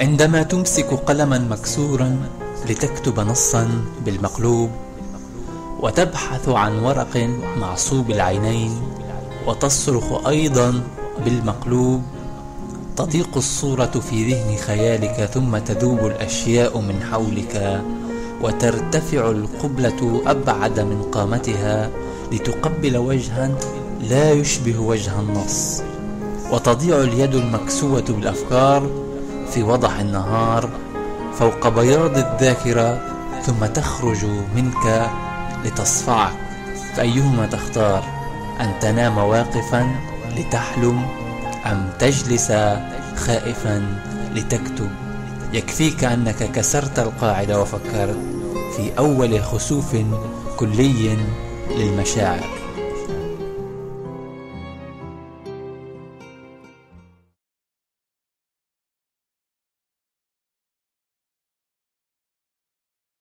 عندما تمسك قلما مكسورا لتكتب نصا بالمقلوب، وتبحث عن ورق معصوب العينين وتصرخ أيضا بالمقلوب، تضيق الصورة في ذهن خيالك، ثم تذوب الأشياء من حولك، وترتفع القبلة أبعد من قامتها لتقبل وجها لا يشبه وجه النص، وتضيع اليد المكسوة بالأفكار في وضح النهار فوق بياض الذاكرة، ثم تخرج منك لتصفعك. فأيهما تختار؟ أن تنام واقفا لتحلم، أم تجلس خائفا لتكتب؟ يكفيك أنك كسرت القاعدة وفكرت في أول خسوف كلي للمشاعر.